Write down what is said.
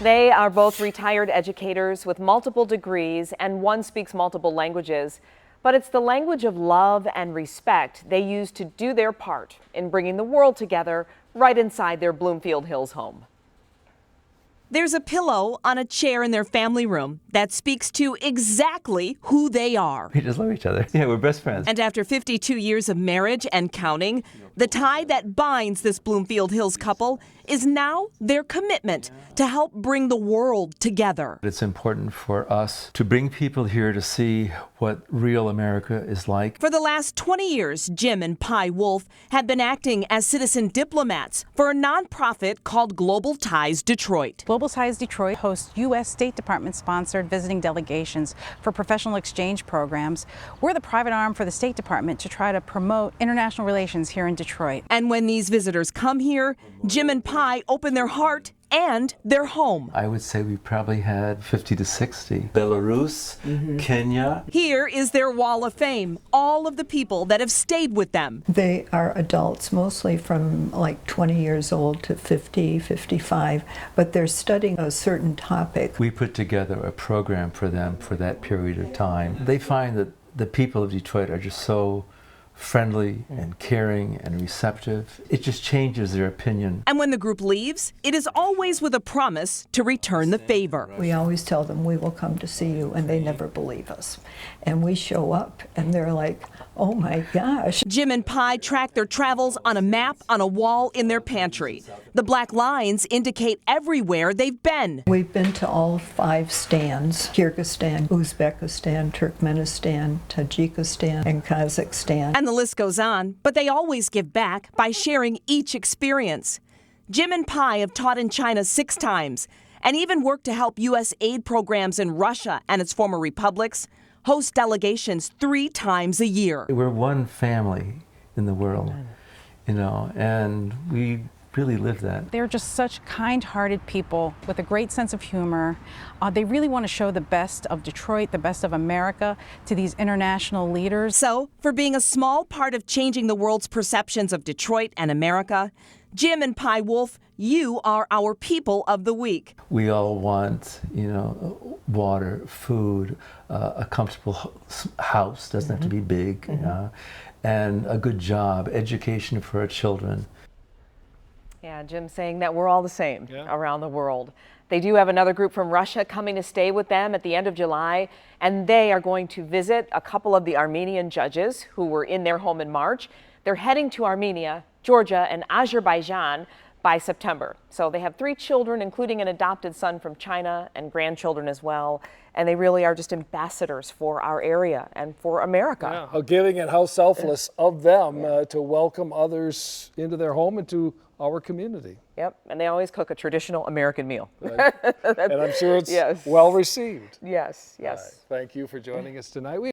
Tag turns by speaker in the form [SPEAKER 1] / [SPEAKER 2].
[SPEAKER 1] They are both retired educators with multiple degrees, and one speaks multiple languages. But it's the language of love and respect they use to do their part in bringing the world together right inside their Bloomfield Hills home.
[SPEAKER 2] There's a pillow on a chair in their family room that speaks to exactly who they are.
[SPEAKER 3] We just love each other. Yeah, we're best friends.
[SPEAKER 2] And after 52 years of marriage and counting, the tie that binds this Bloomfield Hills couple is now their commitment to help bring the world together.
[SPEAKER 3] It's important for us to bring people here to see what real America is like.
[SPEAKER 2] For the last 20 years, Jim and Pi Wolfe have been acting as citizen diplomats for a nonprofit called Global Ties Detroit.
[SPEAKER 4] Global Ties Detroit hosts U.S. State Department-sponsored visiting delegations for professional exchange programs. We're the private arm for the State Department to try to promote international relations here in Detroit.
[SPEAKER 2] And when these visitors come here, Jim and Pi open their heart and their home.
[SPEAKER 3] I would say we probably had 50 to 60. Belarus, Kenya.
[SPEAKER 2] Here is their wall of fame, all of the people that have stayed with them.
[SPEAKER 5] They are adults, mostly from like 20 years old to 50, 55, but they're studying a certain topic.
[SPEAKER 3] We put together a program for them for that period of time. They find that the people of Detroit are just so friendly and caring and receptive. It just changes their opinion.
[SPEAKER 2] And when the group leaves, it is always with a promise to return the favor.
[SPEAKER 5] We always tell them we will come to see you, and they never believe us. And we show up and they're like, oh my gosh.
[SPEAKER 2] Jim and Pi track their travels on a map on a wall in their pantry. The black lines indicate everywhere they've been.
[SPEAKER 5] We've been to all 5 stands: Kyrgyzstan, Uzbekistan, Turkmenistan, Tajikistan, and Kazakhstan.
[SPEAKER 2] And the list goes on, but they always give back by sharing each experience. Jim and Pi have taught in China 6 times and even worked to help U.S. aid programs in Russia and its former republics, host delegations 3 times a year.
[SPEAKER 3] We're one family in the world, you know, and we really live that.
[SPEAKER 4] They're just such kind-hearted people with a great sense of humor. They really want to show the best of Detroit, the best of America to these international leaders.
[SPEAKER 2] So, for being a small part of changing the world's perceptions of Detroit and America, Jim and Pi Wolfe, you are our people of the week.
[SPEAKER 3] We all want, you know, water, food, a comfortable house, doesn't have to be big, and a good job, education for our children.
[SPEAKER 1] Yeah, Jim saying that we're all the same around the world. They do have another group from Russia coming to stay with them at the end of July, and they are going to visit a couple of the Armenian judges who were in their home in March. They're heading to Armenia, Georgia, and Azerbaijan by September. So they have 3 children, including an adopted son from China and grandchildren as well. And they really are just ambassadors for our area and for America.
[SPEAKER 6] Yeah, how giving and how selfless of them to welcome others into their home and to our community.
[SPEAKER 1] Yep, and they always cook a traditional American meal.
[SPEAKER 6] Right. And I'm sure it's well received.
[SPEAKER 1] Yes, yes.
[SPEAKER 6] Right. Thank you for joining us tonight.